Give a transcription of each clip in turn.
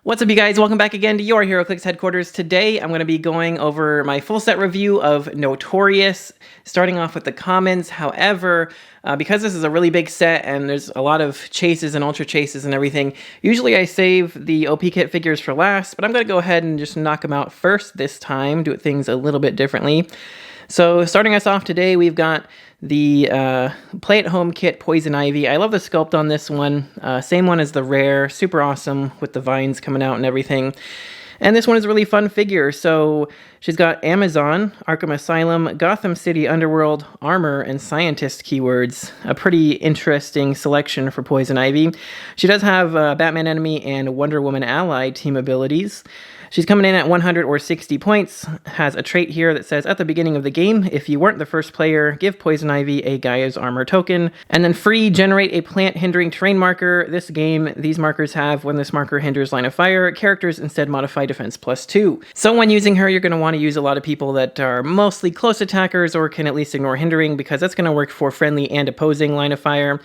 What's up, you guys? Welcome back again to your Heroclix headquarters. Today, I'm going to be going over my full set review of Notorious, starting off with the commons. However, because this is a really big set and there's a lot of chases and ultra chases and everything, usually I save the OP kit figures for last, but I'm going to go ahead and just knock them out first this time, do things a little bit differently. So starting us off today, we've got the Play at Home kit Poison Ivy. I love the sculpt on this one. Same one as the rare, super awesome with the vines coming out and everything. And this one is a really fun figure. So she's got Amazon, Arkham Asylum, Gotham City Underworld, Armor, and Scientist keywords. A pretty interesting selection for Poison Ivy. She does have Batman Enemy and Wonder Woman Ally team abilities. She's coming in at 100 or 60 points, has a trait here that says, at the beginning of the game, if you weren't the first player, give Poison Ivy a Gaia's Armor token, and then free, generate a plant-hindering terrain marker. This game, these markers have, when this marker hinders line of fire, characters instead modify defense +2. So when using her, you're going to want to use a lot of people that are mostly close attackers or can at least ignore hindering, because that's going to work for friendly and opposing line of fire.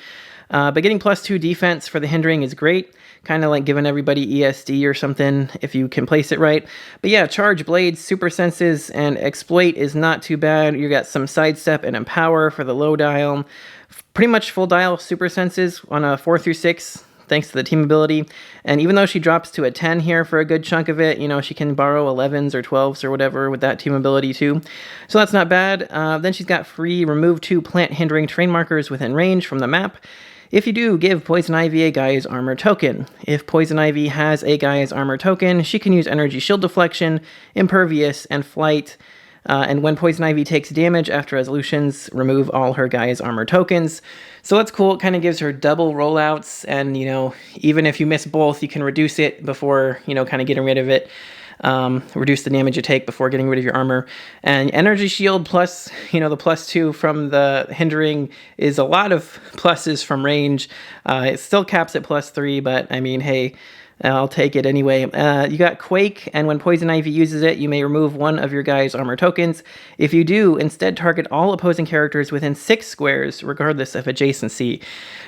But getting +2 defense for the hindering is great. Kind of like giving everybody ESD or something if you can place it right. But yeah, Charge, Blades, Super Senses, and Exploit is not too bad. You got some Sidestep and Empower for the low dial. Pretty much full dial Super Senses on a 4 through 6, thanks to the team ability. And even though she drops to a 10 here for a good chunk of it, you know, she can borrow 11s or 12s or whatever with that team ability too. So that's not bad. Then she's got free remove 2 plant hindering terrain markers within range from the map. If you do, give Poison Ivy a Gaia's Armor token. If Poison Ivy has a Gaia's Armor token, she can use Energy Shield Deflection, Impervious, and Flight. And when Poison Ivy takes damage after resolutions, remove all her Gaia's Armor tokens. So that's cool. It kind of gives her double rollouts, and, you know, even if you miss both, you can reduce it before, you know, kind of getting rid of it. Reduce the damage you take before getting rid of your armor. And Energy Shield plus, you know, the +2 from the hindering is a lot of pluses from range. It still caps at +3, but I mean, hey, I'll take it anyway. You got Quake, and when Poison Ivy uses it, you may remove one of your Gaia's Armor tokens. If you do, instead target all opposing characters within 6 squares, regardless of adjacency.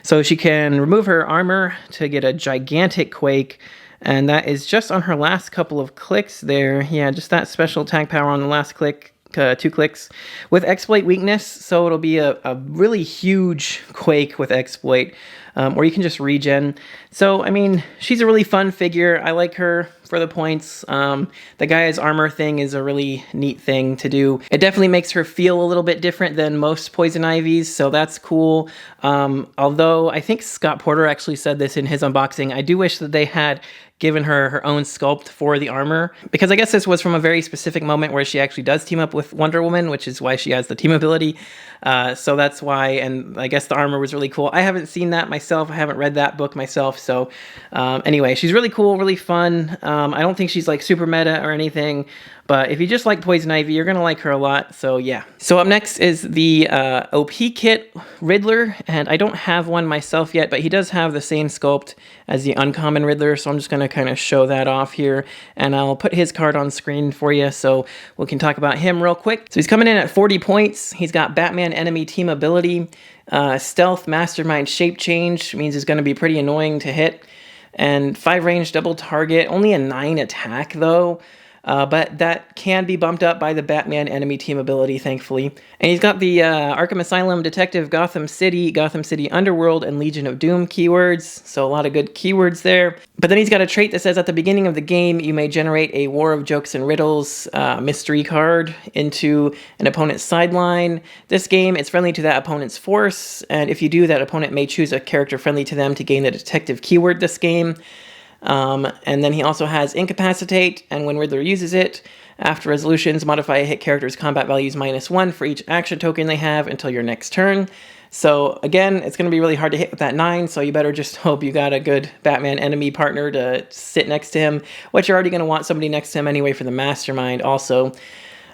So she can remove her armor to get a gigantic Quake, and that is just on her last couple of clicks there. Yeah, just that special attack power on the last click, 2 clicks. With Exploit weakness, so it'll be a really huge Quake with Exploit, or you can just regen. So, I mean, she's a really fun figure. I like her for the points. The Gaia's Armor thing is a really neat thing to do. It definitely makes her feel a little bit different than most Poison Ivies, so that's cool. Although, I think Scott Porter actually said this in his unboxing, I do wish that they had given her her own sculpt for the armor, because I guess this was from a very specific moment where she actually does team up with Wonder Woman, which is why she has the team ability. So that's why, and I guess the armor was really cool. I haven't seen that myself. I haven't read that book myself. So anyway, she's really cool, really fun. I don't think she's like super meta or anything, but if you just like Poison Ivy, you're going to like her a lot. So yeah. So up next is the OP kit Riddler, and I don't have one myself yet, but he does have the same sculpt as the uncommon Riddler, so I'm just going to kind of show that off here, and I'll put his card on screen for you so we can talk about him real quick. So he's coming in at 40 points. He's got Batman Enemy team ability, Stealth, Mastermind, Shape Change, means he's going to be pretty annoying to hit, and 5 range double target, only a 9 attack though. But that can be bumped up by the Batman Enemy team ability, thankfully. And he's got the Arkham Asylum, Detective, Gotham City Underworld, and Legion of Doom keywords, so a lot of good keywords there. But then he's got a trait that says at the beginning of the game, you may generate a War of Jokes and Riddles mystery card into an opponent's sideline. This game, it's friendly to that opponent's force, and if you do, that opponent may choose a character friendly to them to gain the Detective keyword this game. And then he also has Incapacitate, and when Riddler uses it, after resolutions, modify a hit character's combat values -1 for each action token they have until your next turn. So again, it's going to be really hard to hit with that 9, so you better just hope you got a good Batman Enemy partner to sit next to him, which you're already going to want somebody next to him anyway for the Mastermind also.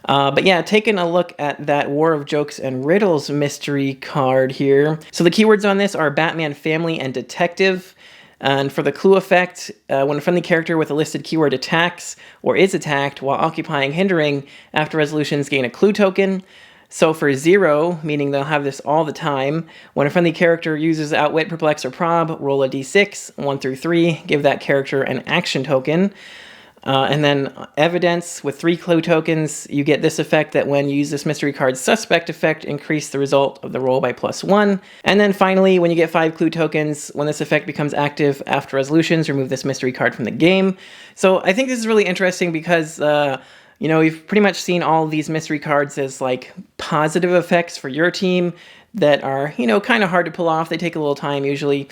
But yeah, taking a look at that War of Jokes and Riddles mystery card here. So the keywords on this are Batman Family and Detective. And for the clue effect, when a friendly character with a listed keyword attacks or is attacked while occupying hindering, after resolutions gain a clue token. So for 0, meaning they'll have this all the time, when a friendly character uses Outwit, Perplex, or Prob, roll a d6, 1 through 3, give that character an action token. And then Evidence, with 3 clue tokens, you get this effect that when you use this mystery card's suspect effect, increase the result of the roll by +1. And then finally, when you get 5 clue tokens, when this effect becomes active after resolutions, remove this mystery card from the game. So I think this is really interesting because, you know, we've pretty much seen all of these mystery cards as like positive effects for your team that are, you know, kind of hard to pull off. They take a little time usually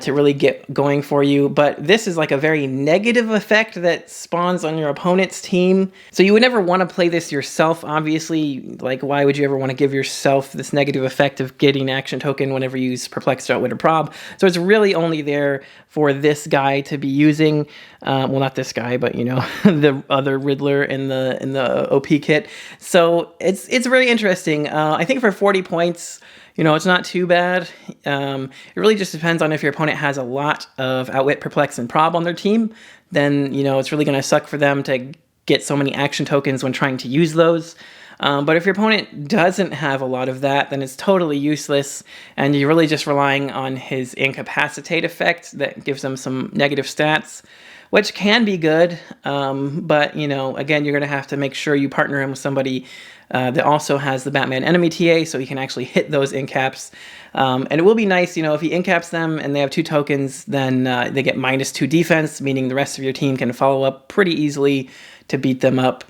to really get going for you. But this is like a very negative effect that spawns on your opponent's team. So you would never want to play this yourself, obviously. Like, why would you ever want to give yourself this negative effect of getting action token whenever you use Perplexed, Outwit, or Prob? So it's really only there for this guy to be using. Well, not this guy, but, you know, the other Riddler in the OP kit. So it's very interesting. I think for 40 points, you know, it's not too bad. It really just depends on if your opponent has a lot of Outwit, Perplex, and Prob on their team. Then, you know, it's really going to suck for them to get so many action tokens when trying to use those. But if your opponent doesn't have a lot of that, then it's totally useless, and you're really just relying on his Incapacitate effect that gives them some negative stats, which can be good. But, you know, again, you're going to have to make sure you partner him with somebody that also has the Batman enemy TA, so he can actually hit those incaps. And it will be nice, you know, if he incaps them and they have 2 tokens, then they get -2 defense, meaning the rest of your team can follow up pretty easily to beat them up.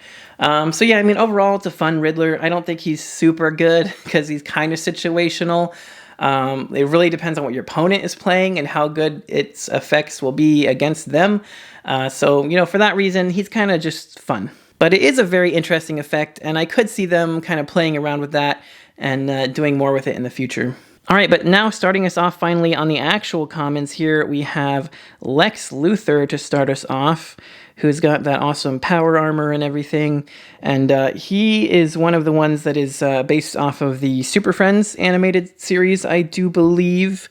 So yeah, I mean, overall, it's a fun Riddler. I don't think he's super good because he's kind of situational. It really depends on what your opponent is playing and how good its effects will be against them. So, you know, for that reason, he's kind of just fun. But it is a very interesting effect, and I could see them kind of playing around with that and doing more with it in the future. All right, but now starting us off finally on the actual commons here, we have Lex Luthor to start us off, who's got that awesome power armor and everything. And he is one of the ones that is based off of the Super Friends animated series, I do believe.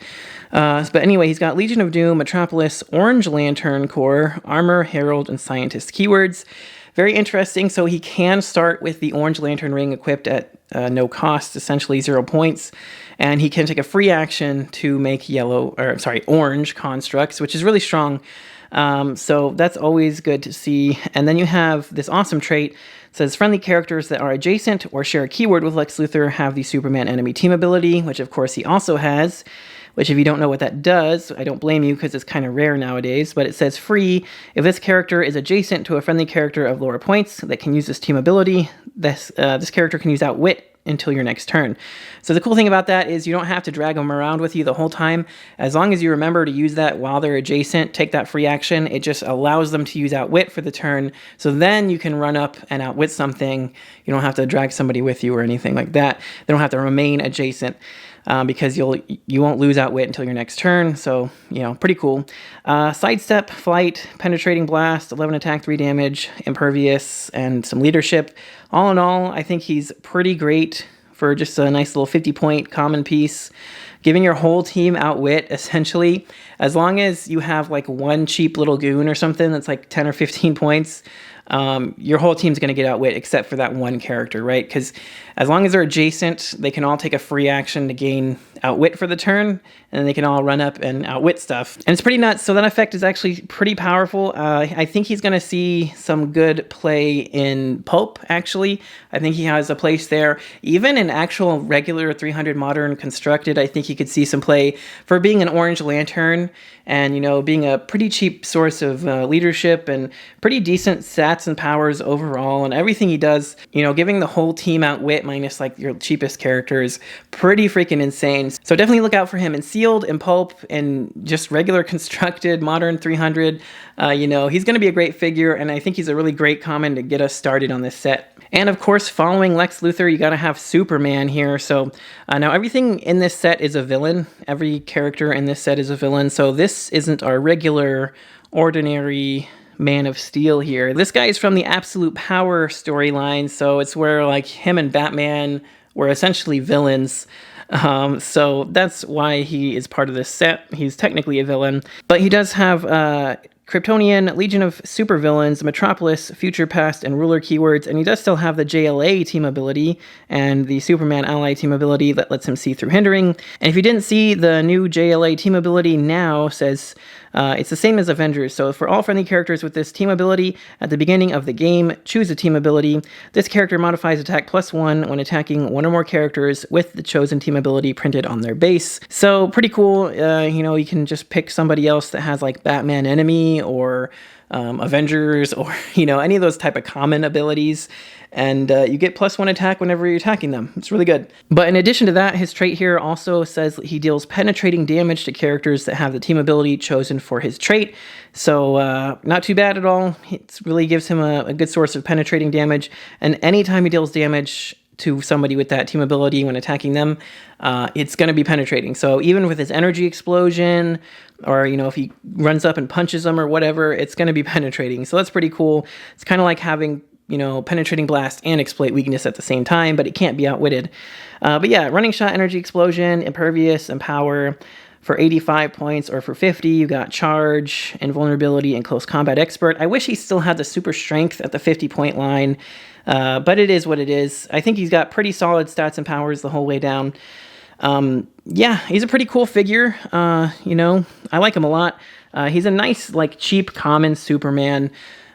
But anyway, he's got Legion of Doom, Metropolis, Orange Lantern Corps, Armor, Herald, and Scientist keywords. Very interesting. So he can start with the Orange Lantern Ring equipped at no cost, essentially 0 points. And he can take a free action to make orange constructs, which is really strong. So that's always good to see. And then you have this awesome trait. It says friendly characters that are adjacent or share a keyword with Lex Luthor have the Superman enemy team ability, which of course he also has. Which if you don't know what that does, I don't blame you because it's kind of rare nowadays, but it says free. If this character is adjacent to a friendly character of lower points that can use this team ability, this character can use Outwit until your next turn. So the cool thing about that is you don't have to drag them around with you the whole time. As long as you remember to use that while they're adjacent, take that free action, it just allows them to use Outwit for the turn. So then you can run up and Outwit something. You don't have to drag somebody with you or anything like that. They don't have to remain adjacent. Because you won't lose Outwit until your next turn, so, you know, pretty cool. Sidestep, Flight, Penetrating Blast, 11 attack, 3 damage, Impervious, and some leadership. All in all, I think he's pretty great for just a nice little 50-point common piece. Giving your whole team Outwit, essentially, as long as you have like one cheap little goon or something that's like 10 or 15 points, your whole team's going to get Outwit except for that one character, right? Because as long as they're adjacent, they can all take a free action to gain Outwit for the turn, and then they can all run up and Outwit stuff. And it's pretty nuts, so that effect is actually pretty powerful. I think he's going to see some good play in Pulp, actually. I think he has a place there. Even in actual regular 300 Modern Constructed, I think he could see some play for being an Orange Lantern and, you know, being a pretty cheap source of leadership and pretty decent stats and powers overall, and everything he does, you know, giving the whole team Outwit minus like your cheapest character is pretty freaking insane. So definitely look out for him in Sealed, in Pulp, and just regular Constructed Modern 300. You know, he's going to be a great figure, and I think he's a really great common to get us started on this set. And of course, following Lex Luthor, you got to have Superman here. So now everything in this set is a villain. Every character in this set is a villain. So this isn't our regular, ordinary Man of Steel here. This guy is from the Absolute Power storyline. So it's where like him and Batman were essentially villains. So that's why he is part of this set. He's technically a villain, but he does have Kryptonian, Legion of Supervillains, Metropolis, Future Past, and Ruler keywords, and he does still have the JLA team ability and the Superman ally team ability that lets him see through hindering. And if you didn't see, the new JLA team ability now says it's the same as Avengers. So for all friendly characters with this team ability, at the beginning of the game, choose a team ability. This character modifies attack +1 when attacking one or more characters with the chosen team ability printed on their base. So pretty cool. You can just pick somebody else that has like Batman enemy or Avengers or any of those type of common abilities, and you get +1 attack whenever you're attacking them. It's really good. But in addition to that, his trait here also says he deals penetrating damage to characters that have the team ability chosen for his trait. So not too bad at all. It really gives him a good source of penetrating damage, and anytime he deals damage to somebody with that team ability when attacking them, it's going to be penetrating. So even with his energy explosion, or if he runs up and punches them or whatever, it's going to be penetrating. So that's pretty cool. It's kind of like having penetrating blast and exploit weakness at the same time, but it can't be outwitted. But yeah, running shot, energy explosion, impervious, and power. For 85 points, or for 50, you got charge, invulnerability, and close combat expert. I wish he still had the super strength at the 50-point line, but it is what it is. I think he's got pretty solid stats and powers the whole way down. Yeah, he's a pretty cool figure. I like him a lot. He's a nice, cheap, common Superman.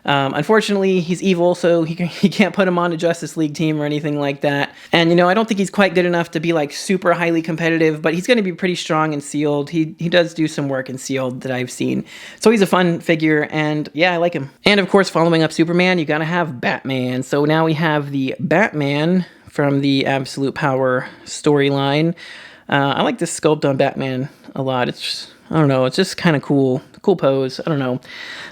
Unfortunately, he's evil, so he can't put him on a Justice League team or anything like that. And, I don't think he's quite good enough to be, super highly competitive, but he's going to be pretty strong in Sealed. He does do some work in Sealed that I've seen. So he's a fun figure, and yeah, I like him. And, of course, following up Superman, you gotta have Batman. So now we have the Batman from the Absolute Power storyline. I like this sculpt on Batman a lot. I don't know, it's just kind of cool pose, I don't know.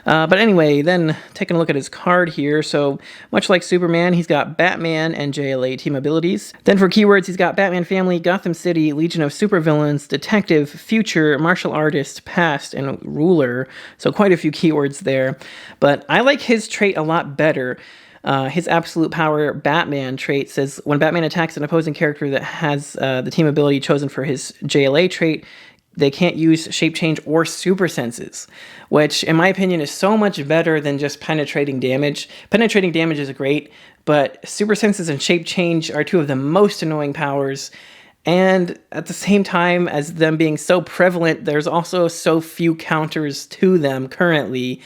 But anyway, then taking a look at his card here, so much like Superman, he's got Batman and JLA team abilities. Then for keywords, he's got Batman Family, Gotham City, Legion of Supervillains, Detective, Future, Martial Artist, Past, and Ruler, so quite a few keywords there. But I like his trait a lot better. His Absolute Power Batman trait says, when Batman attacks an opposing character that has the team ability chosen for his JLA trait, they can't use shape change or super senses, which in my opinion is so much better than just penetrating damage. Penetrating damage is great, but super senses and shape change are two of the most annoying powers. And at the same time as them being so prevalent, there's also so few counters to them currently.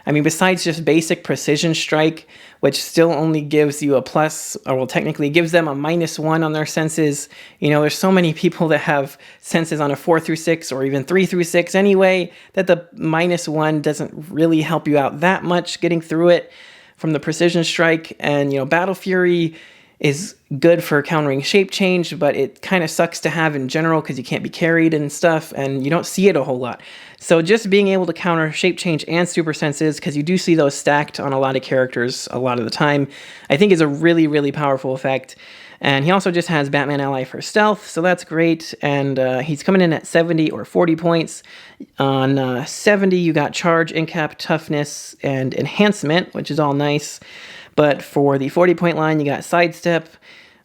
I mean, besides just basic precision strike, which still only gives you a plus, or well, technically gives them a -1 on their senses. There's so many people that have senses on a 4 through 6 or even 3 through 6 anyway, that the -1 doesn't really help you out that much getting through it from the precision strike. And, Battle Fury is good for countering shape change, but it kind of sucks to have in general because you can't be carried and stuff, and you don't see it a whole lot. So just being able to counter shape change and super senses, because you do see those stacked on a lot of characters a lot of the time, I think is a really, really powerful effect. And he also just has Batman Ally for stealth, so that's great. And he's coming in at 70 or 40 points. On 70, you got charge, incap, toughness, and enhancement, which is all nice. But for the 40-point line, you got sidestep,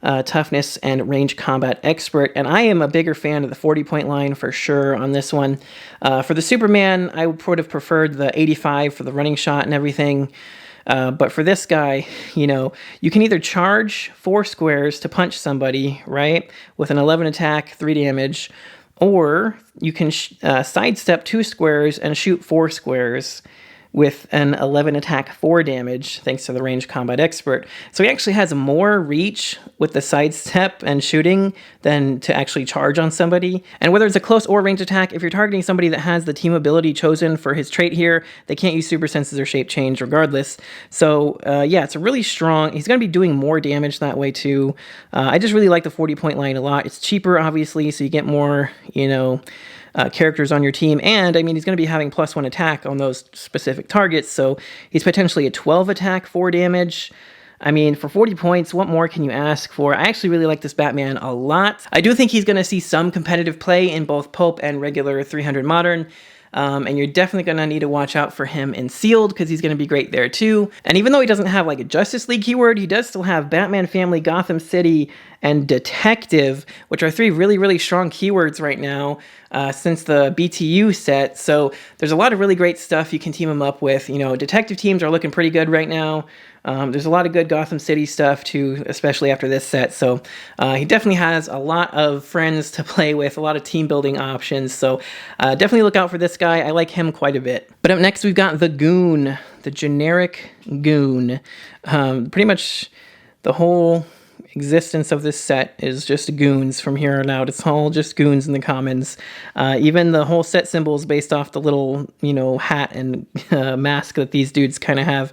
toughness, and range combat expert. And I am a bigger fan of the 40-point line for sure on this one. For the Superman, I would have preferred the 85 for the running shot and everything. But for this guy, you can either charge 4 squares to punch somebody, right, with an 11 attack, 3 damage, or you can sidestep 2 squares and shoot 4 squares with an 11 attack, 4 damage, thanks to the range combat expert. So he actually has more reach with the sidestep and shooting than to actually charge on somebody. And whether it's a close or range attack, if you're targeting somebody that has the team ability chosen for his trait here, they can't use super senses or shape change regardless. So yeah, it's a really strong. He's going to be doing more damage that way too. I just really like the 40-point line a lot. It's cheaper, obviously, so you get more, characters on your team, and I mean he's going to be having +1 attack on those specific targets, so he's potentially a 12 attack, 4 damage. I mean, for 40 points, what more can you ask for? I actually really like this Batman a lot. I do think he's going to see some competitive play in both Pulp and regular 300 Modern. And you're definitely going to need to watch out for him in Sealed because he's going to be great there too. And even though he doesn't have like a Justice League keyword, he does still have Batman Family, Gotham City, and Detective, which are 3 really, really strong keywords right now since the BTU set. So there's a lot of really great stuff you can team him up with. You know, detective teams are looking pretty good right now. There's a lot of good Gotham City stuff too, especially after this set. So he definitely has a lot of friends to play with, a lot of team building options. So definitely look out for this guy. I like him quite a bit. But up next, we've got the Goon, the generic Goon. Pretty much the whole existence of this set is just goons from here on out. It's all just goons in the commons. Even the whole set symbol is based off the little, you know, hat and mask that these dudes kind of have.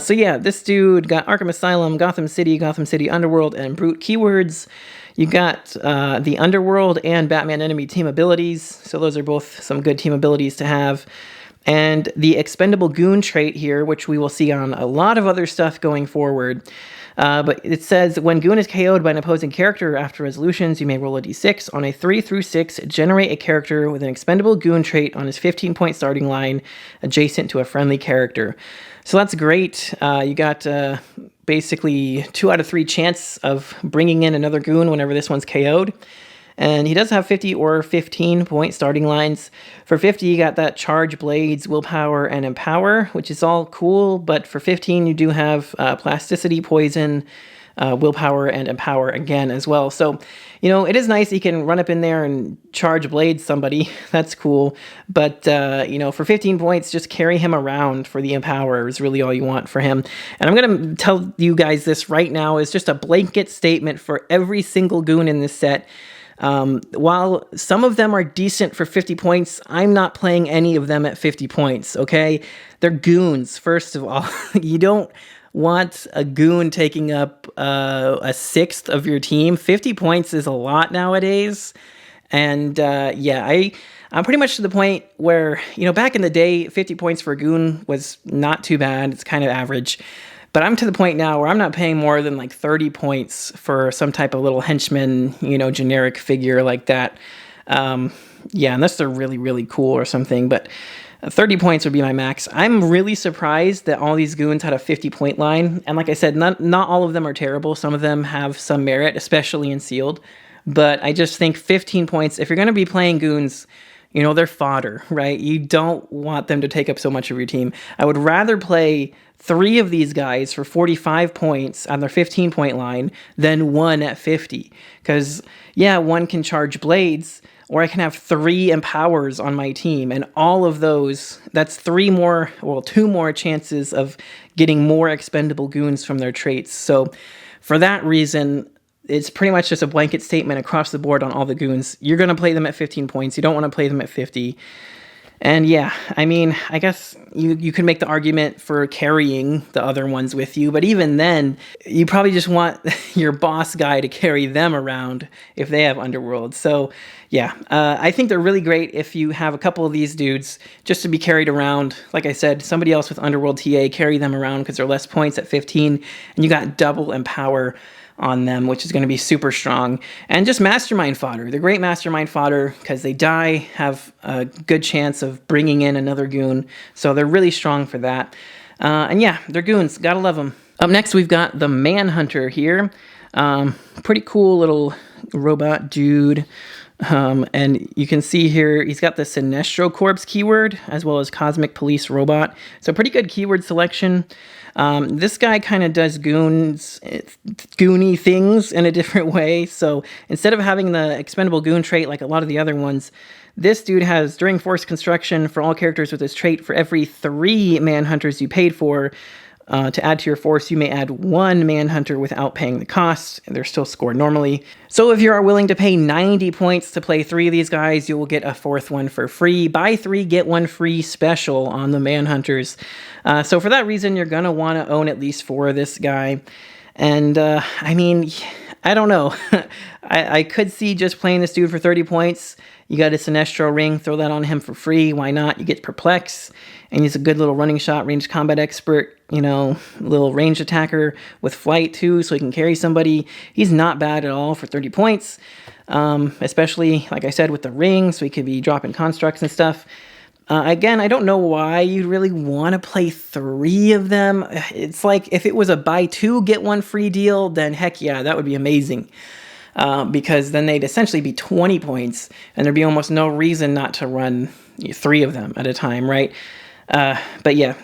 So yeah, this dude got Arkham Asylum, Gotham City Underworld, and Brute keywords. You got the Underworld and Batman Enemy team abilities. So those are both some good team abilities to have. And the Expendable Goon trait here, which we will see on a lot of other stuff going forward. But it says, when Goon is KO'd by an opposing character after resolutions, you may roll a d6. On a 3 through 6, generate a character with an Expendable Goon trait on his 15-point starting line adjacent to a friendly character. So that's great. You got basically 2 out of 3 chance of bringing in another Goon whenever this one's KO'd. And he does have 50 or 15-point starting lines. For 50, you got that Charge, Blades, Willpower, and Empower, which is all cool. But for 15, you do have Plasticity, Poison, Willpower, and Empower again as well. So, you know, it is nice he can run up in there and Charge Blades somebody. That's cool. But, you know, for 15 points, just carry him around for the Empower is really all you want for him. And I'm going to tell you guys this right now is just a blanket statement for every single Goon in this set. While some of them are decent for 50 points, I'm not playing any of them at 50 points, okay? They're goons, first of all. You don't want a Goon taking up a sixth of your team. 50 points is a lot nowadays. And yeah, I'm pretty much to the point where, you know, back in the day, 50 points for a Goon was not too bad. It's kind of average. But I'm to the point now where I'm not paying more than like 30 points for some type of little henchman, you know, generic figure like that. Yeah, unless they're really, really cool or something. But 30 points would be my max. I'm really surprised that all these Goons had a 50-point line. And like I said, not all of them are terrible. Some of them have some merit, especially in Sealed. But I just think 15 points, if you're going to be playing Goons, you know, they're fodder, right? You don't want them to take up so much of your team. I would rather play 3 of these guys for 45 points on their 15-point line than 1 at 50. Because, yeah, 1 can charge blades, or I can have 3 empowers on my team. And all of those, that's 2 more chances of getting more expendable Goons from their traits. So for that reason, it's pretty much just a blanket statement across the board on all the Goons. You're going to play them at 15 points. You don't want to play them at 50. And yeah, I mean, I guess you could make the argument for carrying the other ones with you, but even then, you probably just want your boss guy to carry them around if they have Underworld. So yeah, I think they're really great if you have a couple of these dudes just to be carried around. Like I said, somebody else with Underworld TA, carry them around because they're less points at 15, and you got double Empower on them, which is going to be super strong. And just mastermind fodder. They're great mastermind fodder because they have a good chance of bringing in another Goon. So they're really strong for that. And yeah, they're Goons. Gotta love them. Up next, we've got the Manhunter here. Pretty cool little robot dude. And you can see here, he's got the Sinestro Corps keyword, as well as Cosmic Police Robot. So pretty good keyword selection. This guy kind of does goony things in a different way. So instead of having the Expendable Goon trait like a lot of the other ones, this dude has, during force construction, for all characters with this trait, for every 3 Manhunters you paid for, to add to your force, you may add 1 Manhunter without paying the cost. They're still scored normally. So if you are willing to pay 90 points to play 3 of these guys, you will get a 4th one for free. Buy 3, get 1 free special on the Manhunters. So for that reason, you're going to want to own at least 4 of this guy. And I mean, I don't know. I could see just playing this dude for 30 points. You got a Sinestro ring, throw that on him for free. Why not? You get Perplex, and he's a good little running shot, ranged combat expert, you know, little ranged attacker with flight too, so he can carry somebody. He's not bad at all for 30 points, especially, like I said, with the ring, so he could be dropping constructs and stuff. Again, I don't know why you'd really want to play 3 of them. It's like if it was a buy 2, get 1 free deal, then heck yeah, that would be amazing. Because then they'd essentially be 20 points, and there'd be almost no reason not to run 3 of them at a time, right? But yeah,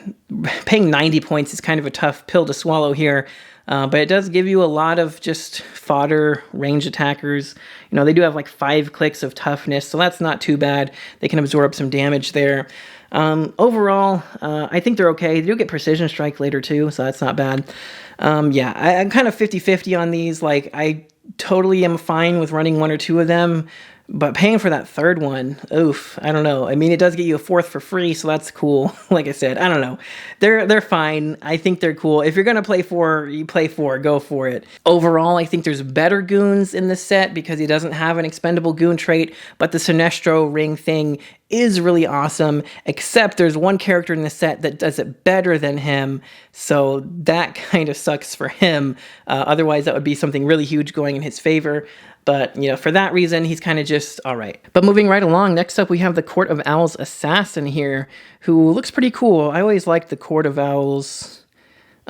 paying 90 points is kind of a tough pill to swallow here. But it does give you a lot of just fodder range attackers. You know, they do have like 5 clicks of toughness, so that's not too bad. They can absorb some damage there. Overall, I think they're okay. They do get precision strike later too, so that's not bad. Yeah, I'm kind of 50-50 on these. Like, I totally am fine with running 1 or 2 of them, but paying for that 3rd one, oof, I don't know. I mean, it does get you a 4th for free, so that's cool. Like I said, I don't know. They're fine. I think they're cool. If you're gonna play 4, you play 4. Go for it. Overall, I think there's better goons in this set because he doesn't have an expendable goon trait, but the Sinestro ring thing is really awesome, except there's one character in the set that does it better than him, so that kind of sucks for him. Otherwise, that would be something really huge going in his favor. But, you know, for that reason, he's kind of just all right. But moving right along, next up we have the Court of Owls Assassin here, who looks pretty cool. I always liked the Court of Owls.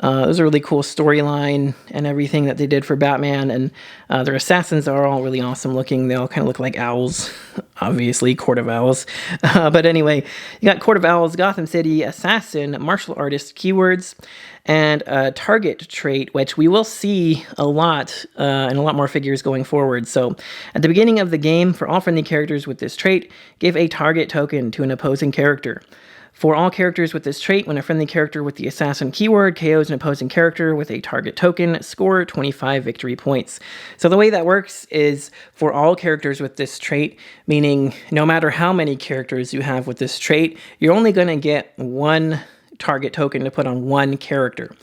It was a really cool storyline and everything that they did for Batman, and their assassins are all really awesome looking. They all kind of look like owls, obviously, Court of Owls. But anyway, you got Court of Owls, Gotham City, Assassin, Martial Artist keywords, and a target trait, which we will see a lot in a lot more figures going forward. So at the beginning of the game, for all friendly characters with this trait, give a target token to an opposing character. For all characters with this trait, when a friendly character with the Assassin keyword KOs an opposing character with a target token, score 25 victory points. So the way that works is for all characters with this trait, meaning no matter how many characters you have with this trait, you're only going to get 1 target token to put on 1 character.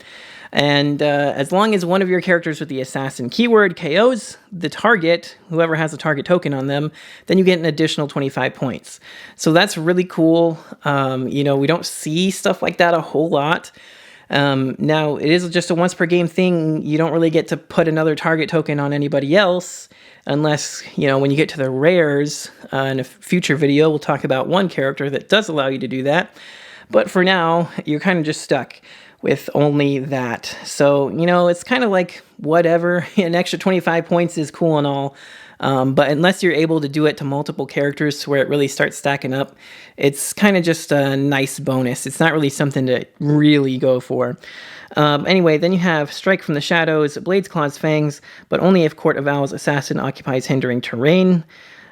And as long as one of your characters with the Assassin keyword KOs the target, whoever has a target token on them, then you get an additional 25 points. So that's really cool. You know, we don't see stuff like that a whole lot. Now, it is just a once per game thing. You don't really get to put another target token on anybody else unless, you know, when you get to the rares, in a future video, we'll talk about one character that does allow you to do that. But for now, you're kind of just stuck with only that. So, you know, it's kind of like whatever. An extra 25 points is cool and all. But unless you're able to do it to multiple characters to where it really starts stacking up, it's kind of just a nice bonus. It's not really something to really go for. Anyway, then you have Strike from the Shadows, Blades, Claws, Fangs, but only if Court of Owls Assassin occupies hindering terrain.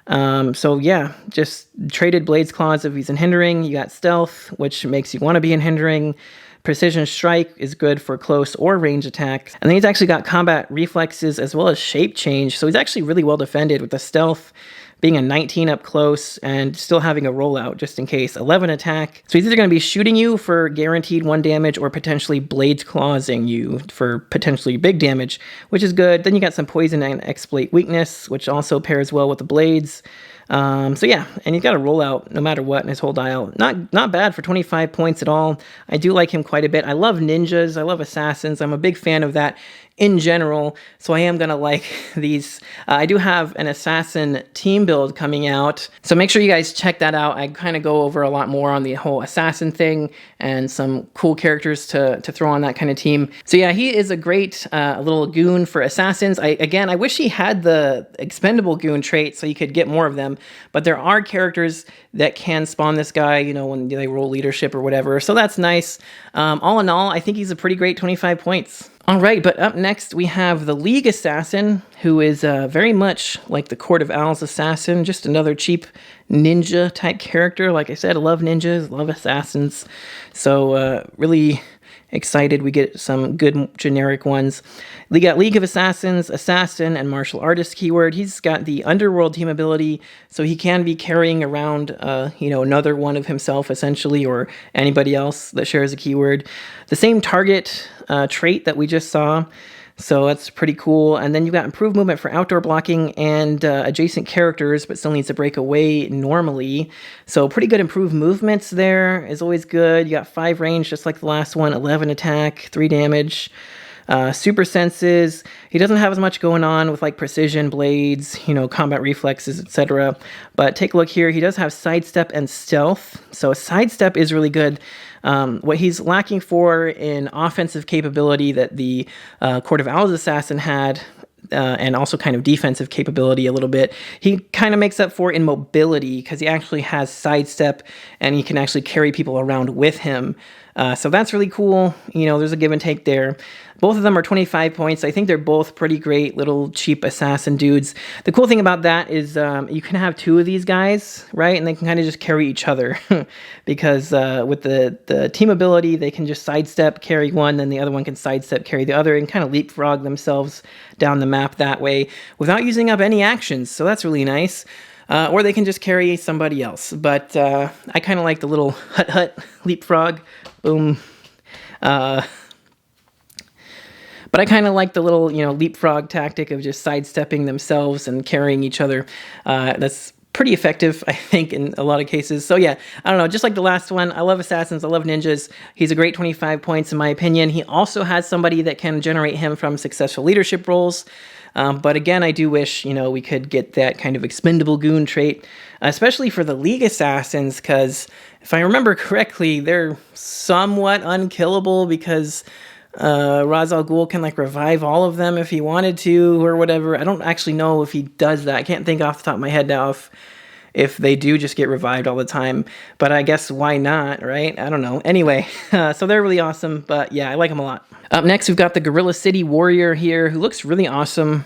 So yeah, just traded Blades, Claws if he's in hindering. You got Stealth, which makes you want to be in hindering. Precision Strike is good for close or range attacks. And then he's actually got combat reflexes as well as shape change. So he's actually really well defended with the stealth being a 19 up close and still having a rollout just in case. 11 attack. So he's either going to be shooting you for guaranteed 1 damage or potentially blades clawsing you for potentially big damage, which is good. Then you got some poison and exploit weakness, which also pairs well with the blades. So yeah, and he's got a rollout no matter what in his whole dial. Not bad for 25 points at all. I do like him quite a bit. I love ninjas. I love assassins. I'm a big fan of that in general, so I am going to like these. I do have an assassin team build coming out, so make sure you guys check that out. I kind of go over a lot more on the whole assassin thing and some cool characters to throw on that kind of team. So yeah, he is a great little goon for assassins. I wish he had the expendable goon trait so you could get more of them, but there are characters that can spawn this guy, you know, when they roll leadership or whatever, so that's nice. All in all, I think he's a pretty great 25 points. All right, but up next we have the League Assassin, who is very much like the Court of Owls Assassin, just another cheap ninja type character. Like I said, I love ninjas, love assassins, so really excited we get some good generic ones. We got League of Assassins, Assassin, and Martial Artist keyword. He's got the Underworld team ability, so he can be carrying around, you know, another one of himself, essentially, or anybody else that shares a keyword. The same target trait that we just saw, so that's pretty cool. And then you've got improved movement for outdoor blocking and adjacent characters, but still needs to break away normally. So pretty good improved movements there is always good. You got 5 range, just like the last one, 11 attack, 3 damage. super senses. He doesn't have as much going on with like precision, blades, you know, combat reflexes, etc. But take a look here. He does have sidestep and stealth. So sidestep is really good. What he's lacking for in offensive capability that the Court of Owls assassin had, and also kind of defensive capability a little bit, he kind of makes up for in mobility because he actually has sidestep and he can actually carry people around with him. So that's really cool. You know, there's a give and take there. Both of them are 25 points. I think they're both pretty great little cheap assassin dudes. The cool thing about that is you can have two of these guys, right? And they can kind of just carry each other because with the team ability, they can just sidestep, carry one, then the other one can sidestep, carry the other, and kind of leapfrog themselves down the map that way without using up any actions. So that's really nice. Or they can just carry somebody else. But I kind of like the little hut leapfrog. Boom. But I kind of like the little, you know, leapfrog tactic of just sidestepping themselves and carrying each other. That's pretty effective, I think, in a lot of cases. So yeah, I don't know, just like the last one, I love assassins, I love ninjas. He's a great 25 points in my opinion. He also has somebody that can generate him from successful leadership roles. But again, I do wish, you know, we could get that kind of expendable goon trait, especially for the League Assassins, because if I remember correctly, they're somewhat unkillable because Ra's al Ghul can like revive all of them if he wanted to or whatever. I don't actually know if he does that. I can't think off the top of my head now if they do just get revived all the time, but I guess why not, right? I don't know. Anyway, so they're really awesome, but yeah, I like them a lot. Up next, we've got the Gorilla City Warrior here, who looks really awesome.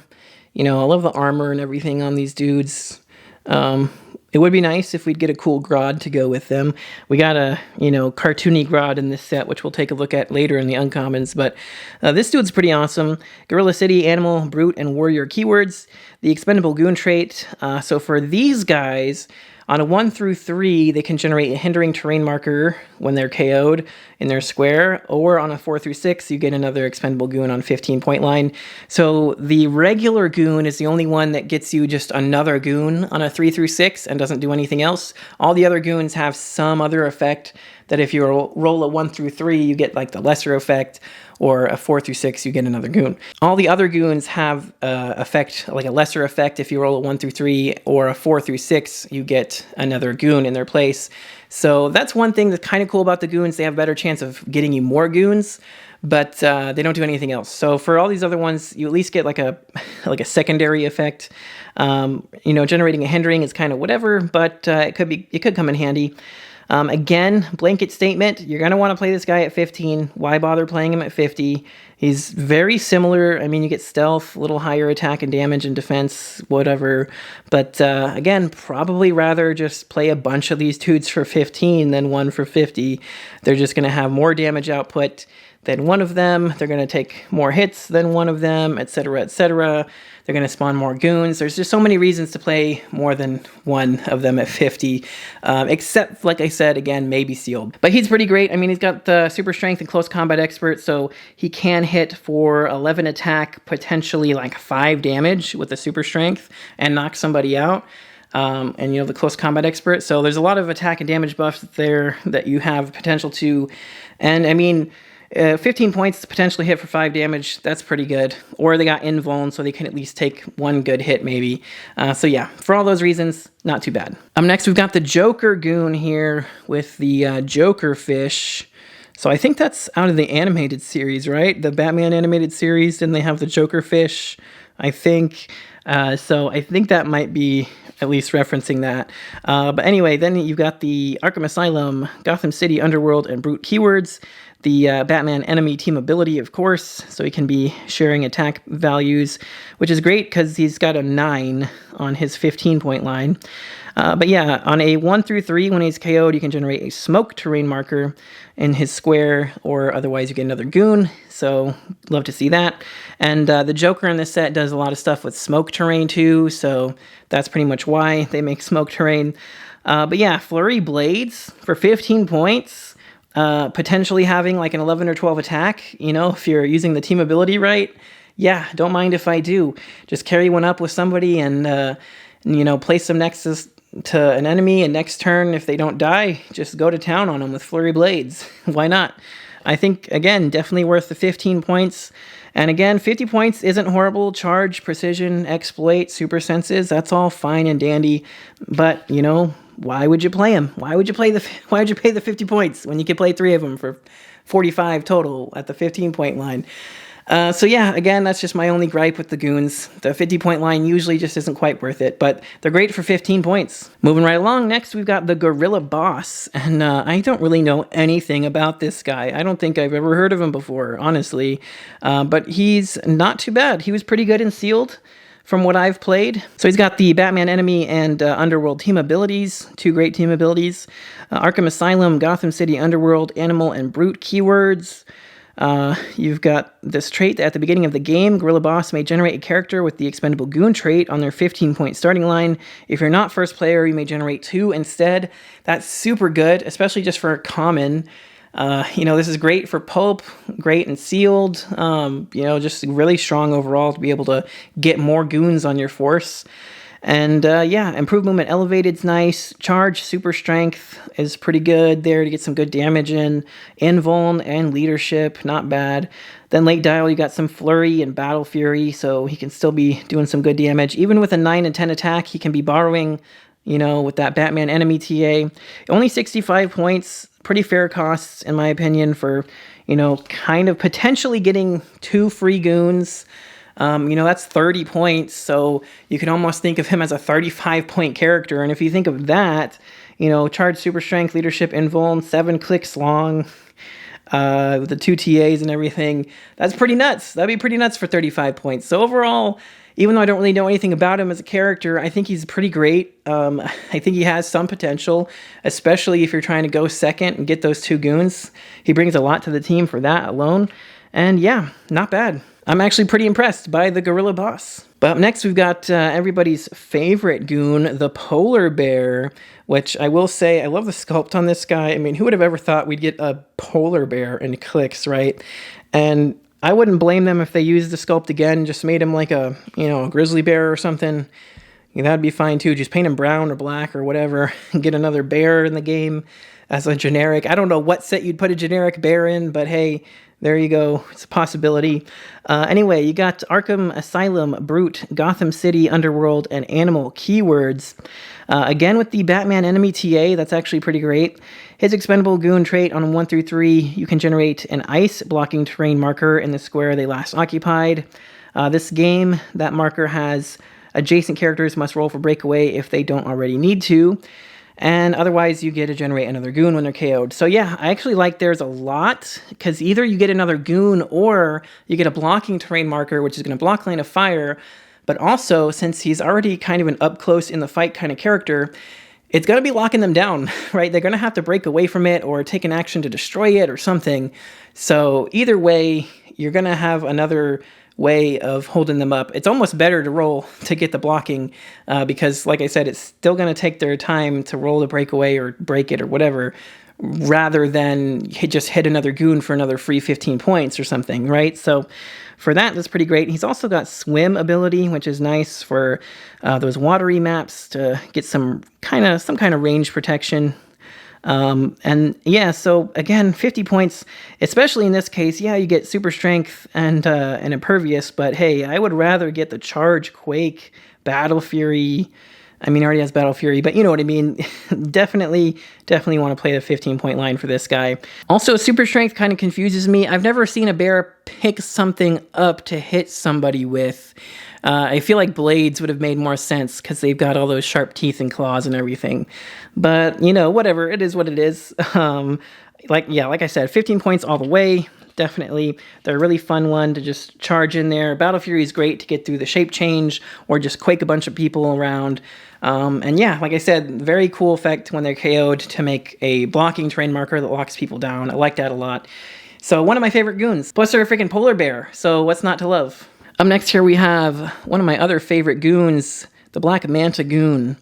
You know, I love the armor and everything on these dudes. It would be nice if we'd get a cool Grodd to go with them. We got a, you know, cartoony Grodd in this set, which we'll take a look at later in the uncommons, but this dude's pretty awesome. Gorilla City, Animal, Brute, and Warrior keywords. The Expendable Goon trait. So for these guys, on a 1 through 3, they can generate a hindering terrain marker when they're KO'd in their square, or on a 4 through 6, you get another expendable goon on 15-point line. So the regular goon is the only one that gets you just another goon on a 3 through 6 and doesn't do anything else. All the other goons have some other effect that if you roll a 1 through 3, you get like the lesser effect, or a 4 through 6, you get another goon. All the other goons have effect, like a lesser effect if you roll a 1 through 3, or a 4 through 6, you get another goon in their place. So that's one thing that's kind of cool about the goons. They have a better chance of getting you more goons, but they don't do anything else. So for all these other ones, you at least get like a secondary effect. You know, generating a hindering is kind of whatever, but it could come in handy. Again, blanket statement, you're going to want to play this guy at 15. Why bother playing him at 50? He's very similar. I mean, you get stealth, a little higher attack and damage and defense, whatever. But again, probably rather just play a bunch of these dudes for 15 than one for 50. They're just going to have more damage output than one of them. They're going to take more hits than one of them, etc., etc. They're going to spawn more goons. There's just so many reasons to play more than one of them at 50, except, like I said, again, maybe sealed. But he's pretty great. I mean, he's got the super strength and close combat expert, so he can hit for 11 attack, potentially like 5 damage with the super strength, and knock somebody out. And, you know, the close combat expert. So there's a lot of attack and damage buffs there that you have potential to. And, I mean, 15 points to potentially hit for 5 damage, that's pretty good. Or they got invuln, so they can at least take one good hit, maybe. So yeah, for all those reasons, not too bad. Next, we've got the Joker Goon here with the Joker Fish. So I think that's out of the animated series, right? The Batman animated series, and they have the Joker Fish, I think. So I think that might be at least referencing that. But anyway, then you've got the Arkham Asylum, Gotham City, Underworld, and Brute keywords. The Batman enemy team ability, of course, so he can be sharing attack values, which is great because he's got a 9 on his 15-point line. But yeah, on a 1 through 3, when he's KO'd, you can generate a smoke terrain marker in his square, or otherwise you get another goon, so love to see that. And the Joker in this set does a lot of stuff with smoke terrain too, so that's pretty much why they make smoke terrain. But yeah, Flurry Blades for 15 points. Potentially having like an 11 or 12 attack, you know, if you're using the team ability right. Yeah, don't mind if I do. Just carry one up with somebody and, you know, place them next to an enemy, and next turn, if they don't die, just go to town on them with Flurry Blades. Why not? I think, again, definitely worth the 15 points. And again, 50 points isn't horrible. Charge, precision, exploit, super senses, that's all fine and dandy. But, you know, why would you play him? Why would you pay the 50 points when you could play 3 of them for 45 total at the 15-point line? So yeah, again, that's just my only gripe with the goons. The 50-point line usually just isn't quite worth it, but they're great for 15 points. Moving right along, next we've got the Gorilla Boss, and I don't really know anything about this guy. I don't think I've ever heard of him before, honestly, but he's not too bad. He was pretty good in Sealed from what I've played. So he's got the Batman Enemy and Underworld team abilities, 2 great team abilities. Arkham Asylum, Gotham City, Underworld, Animal, and Brute keywords. You've got this trait that at the beginning of the game, Gorilla Boss may generate a character with the Expendable Goon trait on their 15-point starting line. If you're not first player, you may generate 2 instead. That's super good, especially just for a common. You know, this is great for Pulp, great and Sealed, you know, just really strong overall to be able to get more goons on your force. And yeah, improved movement elevated's nice. Charge, super strength is pretty good there to get some good damage in. Invuln and leadership, not bad. Then late dial, you got some flurry and battle fury, so he can still be doing some good damage. Even with a 9 and 10 attack, he can be borrowing, you know, with that Batman Enemy TA. Only 65 points, pretty fair costs in my opinion for, you know, kind of potentially getting 2 free goons. You know, that's 30 points, so you can almost think of him as a 35-point character. And if you think of that, you know, charge, super strength, leadership, invuln, 7 clicks long, with the 2 TAs and everything, that's pretty nuts. That'd be pretty nuts for 35 points. So overall, even though I don't really know anything about him as a character, I think he's pretty great. I think he has some potential, especially if you're trying to go second and get those 2 goons. He brings a lot to the team for that alone. And yeah, not bad. I'm actually pretty impressed by the Gorilla Boss. But up next, we've got everybody's favorite goon, the Polar Bear, which I will say, I love the sculpt on this guy. I mean, who would have ever thought we'd get a polar bear in Clicks, right? And I wouldn't blame them if they used the sculpt again, just made him like a, you know, a grizzly bear or something. Yeah, that'd be fine too. Just paint him brown or black or whatever and get another bear in the game as a generic. I don't know what set you'd put a generic bear in, but hey, there you go. It's a possibility. Anyway, you got Arkham Asylum, Brute, Gotham City, Underworld, and Animal keywords. Again, with the Batman Enemy TA, that's actually pretty great. His Expendable Goon trait on 1 through 3, you can generate an ice blocking terrain marker in the square they last occupied. This game, that marker has adjacent characters must roll for breakaway if they don't already need to. And otherwise, you get to generate another goon when they're KO'd. So yeah, I actually like theirs a lot, because either you get another goon or you get a blocking terrain marker, which is going to block line of fire. But also, since he's already kind of an up-close in the fight kind of character, it's going to be locking them down, right? They're going to have to break away from it or take an action to destroy it or something. So either way, you're going to have another way of holding them up. It's almost better to roll to get the blocking because, like I said, it's still going to take their time to roll the breakaway or break it or whatever, rather than just hit another goon for another free 15 points or something, right? So for that, that's pretty great. He's also got swim ability, which is nice for those watery maps to get some kind of range protection. And yeah, so again, 50 points, especially in this case, yeah, you get super strength and impervious, but hey, I would rather get the charge, quake, battle fury. I mean, he already has battle fury, but you know what I mean. definitely want to play the 15-point line for this guy. Also, super strength kind of confuses me. I've never seen a bear pick something up to hit somebody with. I feel like blades would have made more sense because they've got all those sharp teeth and claws and everything. But, you know, whatever. It is what it is. Like I said, 15 points all the way. Definitely. They're a really fun one to just charge in there. Battle Fury is great to get through the shape change or just quake a bunch of people around. And yeah, like I said, very cool effect when they're KO'd to make a blocking terrain marker that locks people down. I like that a lot. So one of my favorite goons. Plus they're a freaking polar bear. So what's not to love? Up next here we have one of my other favorite goons, the Black Manta Goon.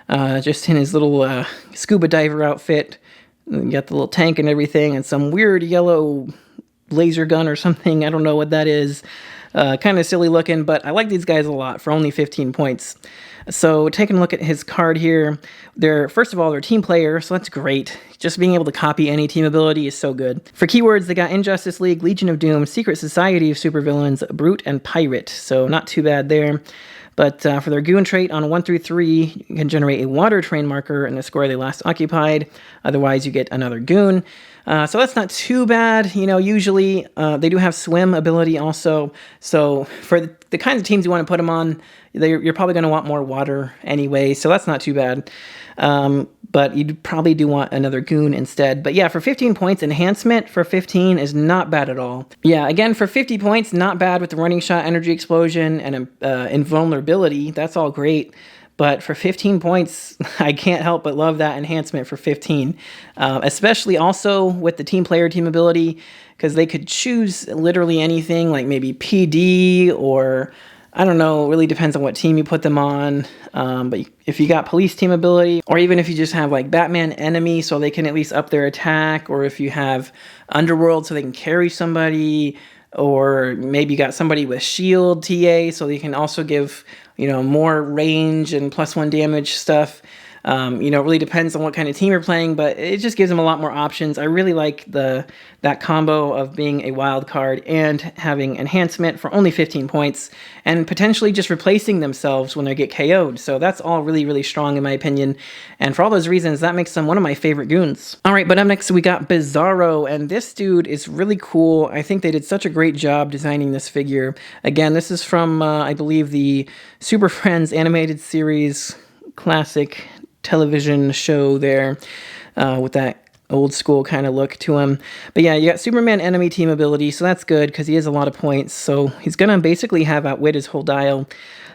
Just in his little scuba diver outfit. You got the little tank and everything and some weird yellow laser gun or something. I don't know what that is. Kind of silly looking, but I like these guys a lot for only 15 points. So taking a look at his card here, first of all, they're team player, so that's great. Just being able to copy any team ability is so good. For keywords, they got Injustice League, Legion of Doom, Secret Society of Supervillains, Brute, and Pirate, so not too bad there. But for their Goon trait, on 1 through 3, you can generate a water terrain marker and the score they last occupied. Otherwise, you get another Goon. So that's not too bad. You know, usually they do have swim ability also. So for the kinds of teams you want to put them on, you're probably going to want more water anyway. So that's not too bad. But you probably do want another Goon instead. But yeah, for 15 points, enhancement for 15 is not bad at all. Yeah, again, for 50 points, not bad with the running shot, energy explosion, and invulnerability. That's all great. But for 15 points, I can't help but love that enhancement for 15. Especially also with the team player team ability, because they could choose literally anything, like maybe PD or... I don't know, it really depends on what team you put them on, but if you got police team ability, or even if you just have like Batman enemy so they can at least up their attack, or if you have Underworld so they can carry somebody, or maybe you got somebody with shield TA so they can also give, you know, more range and +1 damage stuff. You know, it really depends on what kind of team you're playing, but it just gives them a lot more options. I really like that combo of being a wild card and having enhancement for only 15 points, and potentially just replacing themselves when they get KO'd. So that's all really, really strong in my opinion. And for all those reasons, that makes them one of my favorite goons. All right, but up next we got Bizarro, and this dude is really cool. I think they did such a great job designing this figure. Again, this is from, I believe, the Super Friends animated series classic television show there, with that old school kind of look to him. But yeah, you got Superman enemy team ability, so that's good because he has a lot of points. So he's gonna basically have outwit his whole dial.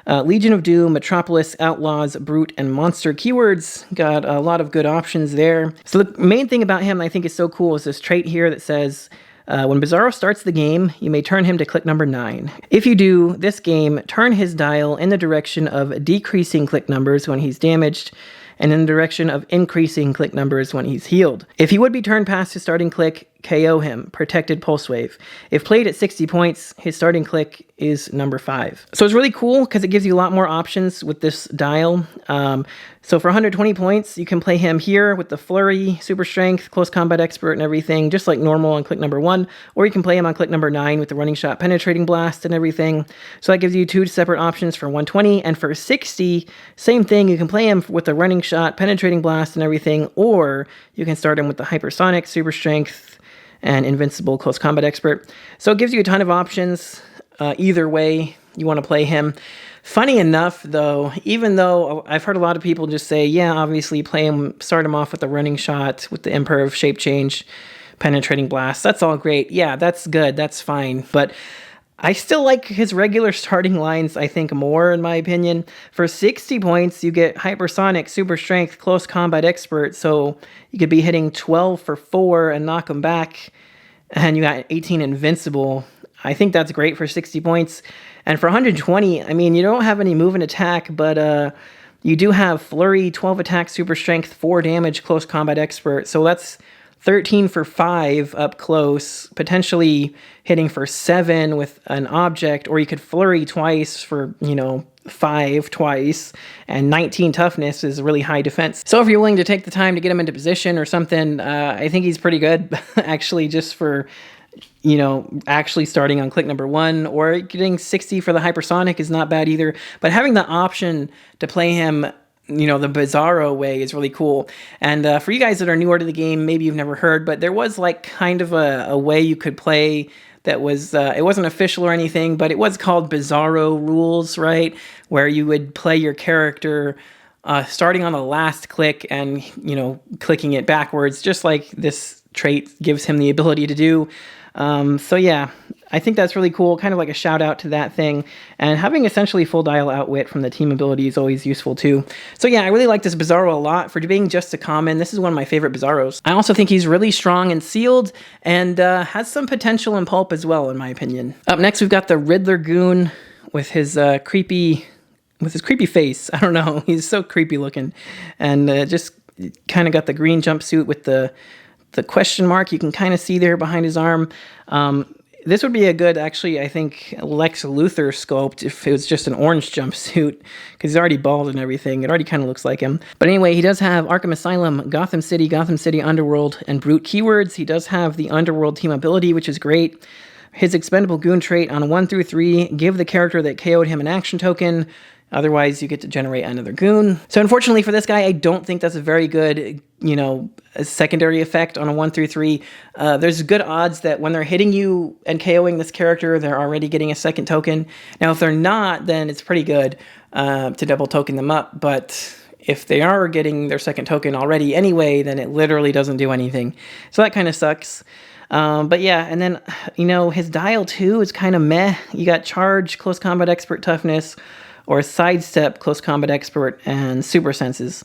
Legion of Doom, Metropolis, Outlaws, Brute, and Monster keywords. Got a lot of good options there. So the main thing about him I think is so cool is this trait here that says, when Bizarro starts the game, you may turn him to click number 9. If you do, this game, turn his dial in the direction of decreasing click numbers when he's damaged, and in the direction of increasing click numbers when he's healed. If he would be turned past his starting click, KO him, protected pulse wave. If played at 60 points, his starting click is number 5. So it's really cool because it gives you a lot more options with this dial. So for 120 points, you can play him here with the Flurry, Super Strength, Close Combat Expert, and everything, just like normal on click number 1, or you can play him on click number 9 with the Running Shot, Penetrating Blast, and everything. So that gives you 2 separate options for 120, and for 60, same thing, you can play him with the Running Shot, Penetrating Blast, and everything, or you can start him with the Hypersonic, Super Strength, and Invincible Close Combat Expert. So it gives you a ton of options, either way you want to play him. Funny enough, though, even though I've heard a lot of people just say, yeah, obviously play him, start him off with the Running Shot, with the Imperv, Shape Change, Penetrating Blast, that's all great. Yeah, that's good, that's fine. But I still like his regular starting lines, I think, more, in my opinion. For 60 points, you get Hypersonic, Super Strength, Close Combat Expert, so you could be hitting 12 for 4 and knock him back, and you got 18 Invincible. I think that's great for 60 points. And for 120, I mean, you don't have any move and attack, but you do have Flurry, 12 attack, Super Strength, 4 damage, Close Combat Expert, so that's 13 for 5 up close, potentially hitting for 7 with an object, or you could Flurry twice for, 5 twice, and 19 toughness is really high defense. So if you're willing to take the time to get him into position or something, I think he's pretty good, actually, just for, actually starting on click number 1, or getting 60 for the Hypersonic is not bad either, but having the option to play him the Bizarro way is really cool. And for you guys that are newer to the game, maybe you've never heard, but there was like kind of a way you could play that was, it wasn't official or anything, but it was called Bizarro rules, right? Where you would play your character starting on the last click and, clicking it backwards, just like this trait gives him the ability to do. So yeah, I think that's really cool, kind of like a shout out to that thing, and having essentially full dial outwit from the team ability is always useful too. So yeah, I really like this Bizarro a lot. For being just a common, this is one of my favorite Bizarros. I also think he's really strong and sealed, and has some potential in pulp as well, in my opinion. Up next, we've got the Riddler Goon with his creepy face. I don't know, he's so creepy looking, and just kind of got the green jumpsuit with the question mark you can kind of see there behind his arm. this would be a good, actually, I think, Lex Luthor sculpt if it was just an orange jumpsuit, because he's already bald and everything. It already kind of looks like him. But anyway, he does have Arkham Asylum, Gotham City Underworld, and Brute keywords. He does have the Underworld team ability, which is great. His expendable goon trait on 1 through 3, give the character that KO'd him an action token. Otherwise, you get to generate another goon. So unfortunately for this guy, I don't think that's a very good, a secondary effect on a 1 through 3. There's good odds that when they're hitting you and KOing this character, they're already getting a second token. Now, if they're not, then it's pretty good to double token them up. But if they are getting their second token already anyway, then it literally doesn't do anything. So that kind of sucks. But yeah, and then, his dial too is kind of meh. You got Charge, Close Combat Expert Toughness, or Sidestep, Close Combat Expert, and Super Senses.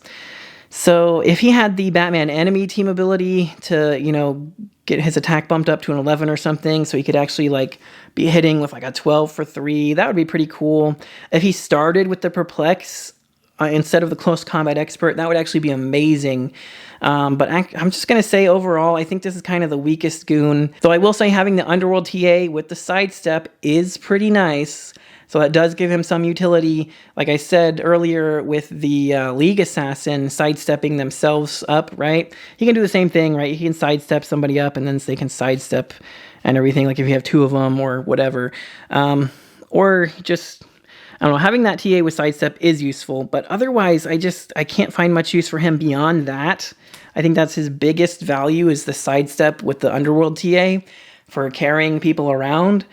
So if he had the Batman enemy team ability to, get his attack bumped up to an 11 or something, so he could actually, be hitting with, a 12 for 3, that would be pretty cool. If he started with the Perplex instead of the Close Combat Expert, that would actually be amazing. But I'm just going to say overall, I think this is kind of the weakest goon. Though I will say having the Underworld TA with the Sidestep is pretty nice. So that does give him some utility. Like I said earlier with the League Assassin sidestepping themselves up, right? He can do the same thing, right? He can sidestep somebody up and then they can sidestep and everything, like if you have 2 of them or whatever. Or just, I don't know, having that TA with sidestep is useful, but otherwise I can't find much use for him beyond that. I think that's his biggest value is the sidestep with the Underworld TA for carrying people around.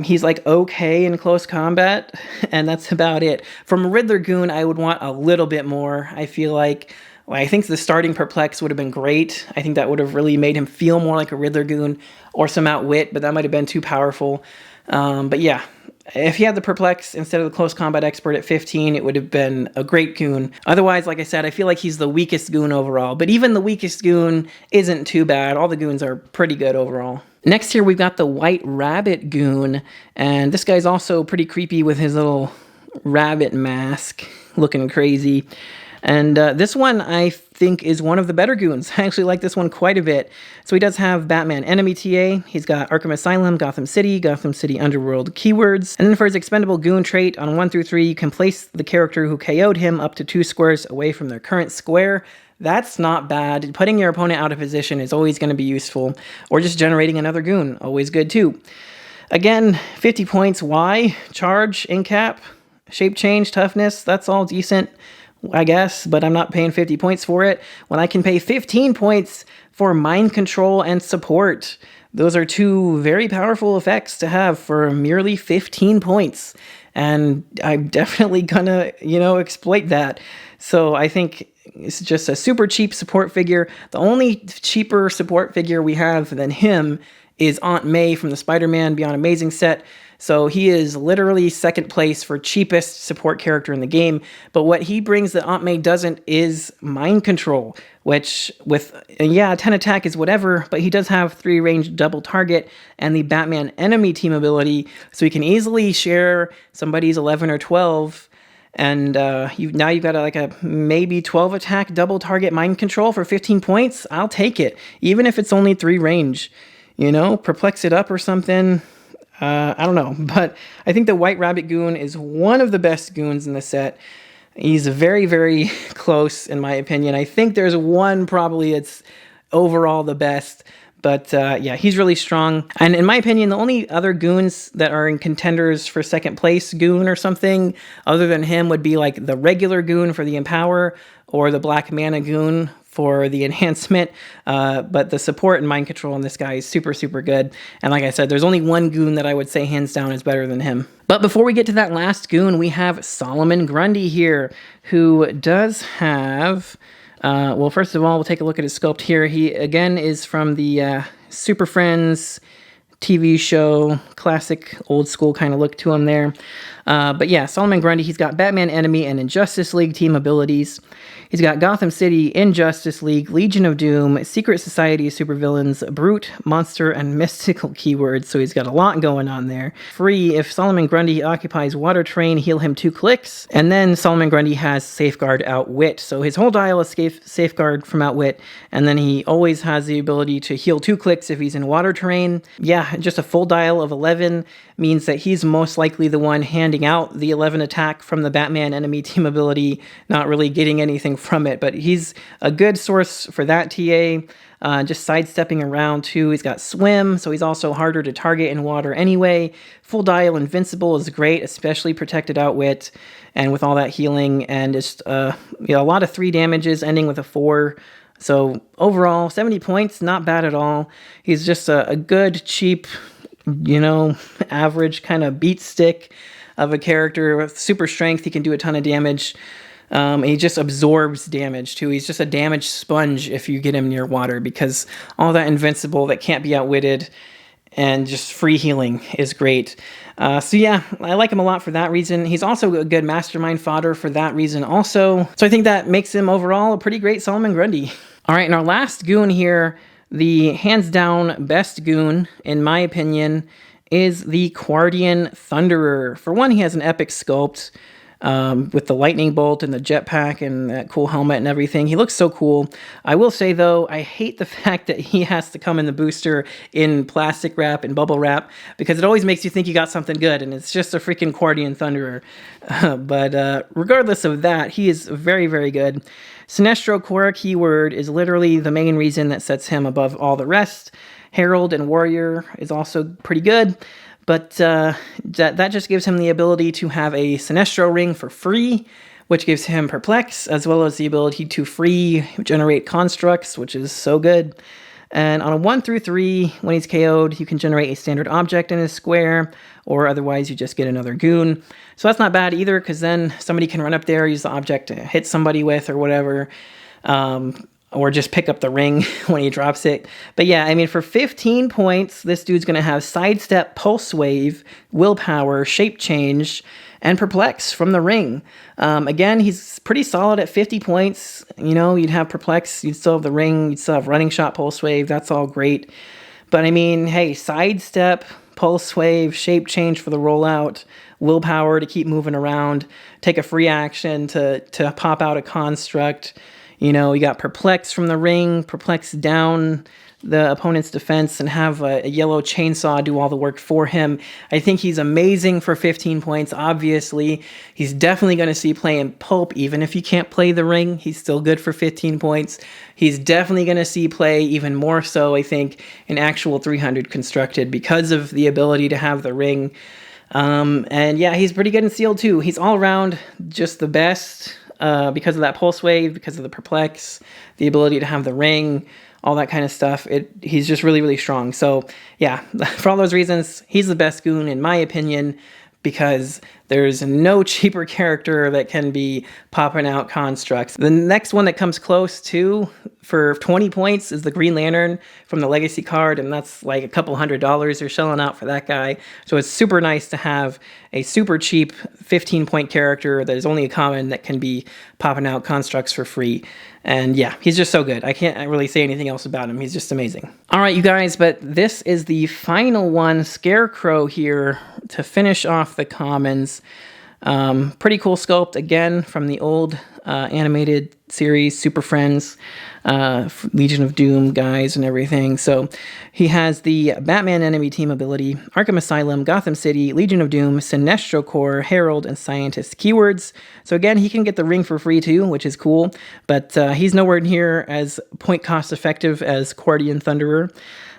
He's okay in close combat, and that's about it. From Riddler Goon, I would want a little bit more. I feel like, I think the starting Perplex would have been great. I think that would have really made him feel more like a Riddler Goon, or some Outwit, but that might have been too powerful. But yeah, if he had the Perplex instead of the Close Combat Expert at 15, it would have been a great goon. Otherwise, like I said, I feel like he's the weakest goon overall, but even the weakest goon isn't too bad. All the goons are pretty good overall. Next here, we've got the White Rabbit Goon, and this guy's also pretty creepy with his little rabbit mask, looking crazy. And this one, I think, is one of the better goons. I actually like this one quite a bit. So he does have Batman Enemy TA. He's got Arkham Asylum, Gotham City Underworld keywords. And then for his expendable goon trait, on 1 through 3, you can place the character who KO'd him up to 2 squares away from their current square. That's not bad. Putting your opponent out of position is always going to be useful. Or just generating another goon, always good too. Again, 50 points. Why? Charge, Incap, Shape Change, Toughness, that's all decent, I guess, but I'm not paying 50 points for it when I can pay 15 points for Mind Control and Support. Those are 2 very powerful effects to have for merely 15 points. And I'm definitely gonna, exploit that. So I think it's just a super cheap support figure. The only cheaper support figure we have than him is Aunt May from the Spider-Man Beyond Amazing set. So he is literally second place for cheapest support character in the game. But what he brings that Aunt May doesn't is Mind Control, which with, 10 attack is whatever, but he does have 3 range double target and the Batman enemy team ability. So he can easily share somebody's 11 or 12. And now you've got a maybe 12 attack double target Mind Control for 15 points. I'll take it, even if it's only 3 range. Perplex it up or something. I don't know, but I think the White Rabbit Goon is one of the best goons in the set. He's very, very close, in my opinion. I think there's one probably that's overall the best, but yeah, he's really strong. And in my opinion, the only other goons that are in contenders for second place goon or something other than him would be the regular goon for the Empower or the Black Mana Goon for the enhancement, but the support and Mind Control on this guy is super, super good. And like I said, there's only one goon that I would say hands down is better than him. But before we get to that last goon, we have Solomon Grundy here, who does have, well, first of all, we'll take a look at his sculpt here. He, again, is from the Super Friends TV show, classic old school kind of look to him there. But yeah, Solomon Grundy, he's got Batman Enemy and Injustice League team abilities. He's got Gotham City, Injustice League, Legion of Doom, Secret Society of Supervillains, Brute, Monster, and Mystical keywords, so he's got a lot going on there. Free, if Solomon Grundy occupies Water Train, heal him 2 clicks, and then Solomon Grundy has Safeguard Outwit, so his whole dial is Safeguard from Outwit, and then he always has the ability to heal 2 clicks if he's in Water Train. Yeah, just a full dial of 11 means that he's most likely the one handing out the 11 attack from the Batman Enemy team ability, not really getting anything from it, but he's a good source for that TA. Just sidestepping around too. He's got Swim, so he's also harder to target in water anyway. Full dial Invincible is great, especially Protected Outwit, and with all that healing, and just a lot of 3 damages ending with a 4. So overall, 70 points, not bad at all. He's just a good, cheap, average kind of beat stick of a character with super strength. He can do a ton of damage. He just absorbs damage too. He's just a damage sponge if you get him near water, because all that invincible that can't be outwitted and just free healing is great. So yeah, I like him a lot for that reason. He's also a good mastermind fodder for that reason also. So I think that makes him overall a pretty great Solomon Grundy. All right, and our last goon here, the hands down best goon, in my opinion, is the Canary Thunderer. For one, he has an epic sculpt with the lightning bolt and the jetpack and that cool helmet and everything. He looks so cool. I will say, though, I hate the fact that he has to come in the booster in plastic wrap and bubble wrap, because it always makes you think you got something good, and it's just a freaking Canary Thunderer. But regardless of that, he is very, very good. Sinestro Core keyword is literally the main reason that sets him above all the rest. Herald and Warrior is also pretty good, but that just gives him the ability to have a Sinestro ring for free, which gives him Perplex, as well as the ability to free generate constructs, which is so good. And on a 1 through 3, when he's KO'd, you can generate a standard object in his square, or otherwise you just get another goon. So that's not bad either, because then somebody can run up there, use the object to hit somebody with, or whatever. Or just pick up the ring when he drops it. But yeah, I mean, for 15 points, this dude's going to have Sidestep, Pulse Wave, Willpower, Shape Change, and Perplex from the ring. Again, he's pretty solid at 50 points. You'd have Perplex, you'd still have the ring, you'd still have Running Shot, Pulse Wave. That's all great. But I mean, hey, Sidestep, Pulse Wave, Shape Change for the rollout, Willpower to keep moving around, take a free action to pop out a construct. You got Perplex from the ring, Perplex down the opponent's defense, and have a yellow chainsaw do all the work for him. I think he's amazing for 15 points, obviously. He's definitely going to see play in Pulp, even if you can't play the ring. He's still good for 15 points. He's definitely going to see play even more so, I think, in actual 300 constructed, because of the ability to have the ring. And yeah, he's pretty good in sealed too. He's all around just the best. Because of that Pulse Wave, because of the Perplex, the ability to have the ring, all that kind of stuff. He's just really, really strong. So yeah, for all those reasons, he's the best goon in my opinion, because there's no cheaper character that can be popping out constructs. The next one that comes close to, for 20 points, is the Green Lantern from the Legacy card, and that's like a couple $100 you're shelling out for that guy. So it's super nice to have a super cheap 15-point character that is only a common that can be popping out constructs for free. And yeah, he's just so good. I can't really say anything else about him. He's just amazing. All right, you guys, but this is the final one, Scarecrow here, to finish off the commons. Pretty cool sculpt, again, from the old animated series, Super Friends, Legion of Doom guys and everything. So he has the Batman Enemy team ability, Arkham Asylum, Gotham City, Legion of Doom, Sinestro Core, Herald, and Scientist keywords. So again, he can get the ring for free too, which is cool, but he's nowhere near as point cost effective as Canary Thunderer.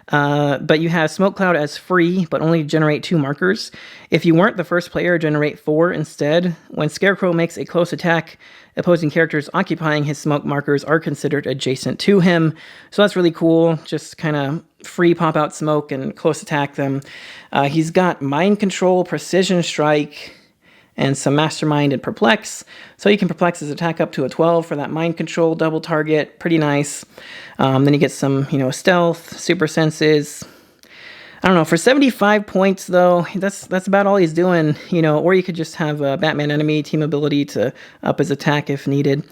But you have Smoke Cloud as free, but only generate 2 markers. If you weren't the first player, generate 4 instead. When Scarecrow makes a close attack, opposing characters occupying his smoke markers are considered adjacent to him. So that's really cool. Just kind of free pop out smoke and close attack them. He's got Mind Control, Precision Strike, and some Mastermind and Perplex. So you can Perplex his attack up to a 12 for that Mind Control double target. Pretty nice. Then you get some, Stealth, Super Senses. I don't know, for 75 points though, that's about all he's doing, you know, or you could just have a Batman enemy team ability to up his attack if needed.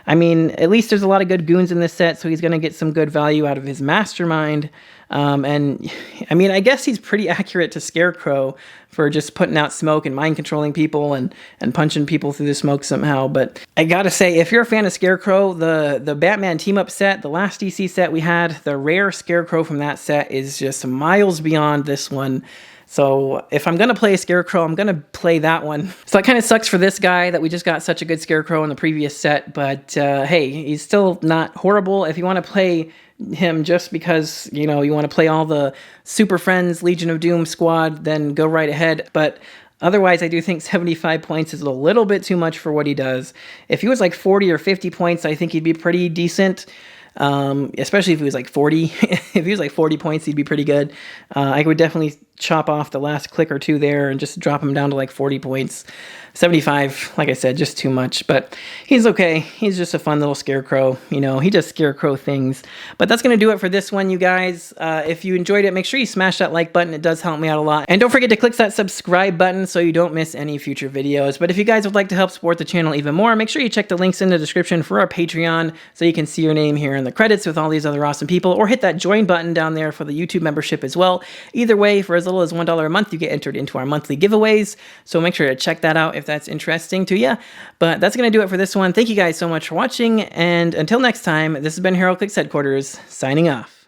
I mean, at least there's a lot of good goons in this set, so he's going to get some good value out of his mastermind. And I mean, I guess he's pretty accurate to Scarecrow for just putting out smoke and mind controlling people and punching people through the smoke somehow. But I gotta say, if you're a fan of Scarecrow, the Batman team up set, the last DC set we had, the rare Scarecrow from that set is just miles beyond this one. So if I'm going to play a Scarecrow, I'm going to play that one. So that kind of sucks for this guy that we just got such a good Scarecrow in the previous set. But hey, he's still not horrible. If you want to play him just because, you know, you want to play all the Super Friends Legion of Doom squad, then go right ahead. But otherwise, I do think 75 points is a little bit too much for what he does. If he was like 40 or 50 points, I think he'd be pretty decent. Especially if he was like 40. If he was like 40 points, he'd be pretty good. I would definitely chop off the last click or two there and just drop him down to like 40 points. 75, like I said, just too much, but he's okay. He's just a fun little Scarecrow, you know, he does Scarecrow things. But that's going to do it for this one, you guys. If you enjoyed it, make sure you smash that like button. It does help me out a lot. And don't forget to click that subscribe button so you don't miss any future videos. But if you guys would like to help support the channel even more, make sure you check the links in the description for our Patreon so you can see your name here in the credits with all these other awesome people, or hit that join button down there for the YouTube membership as well. Either way, for as little as $1 a month, you get entered into our monthly giveaways. So make sure to check that out if that's interesting to you. But that's going to do it for this one. Thank you guys so much for watching. And until next time, this has been Heroclix Headquarters, signing off.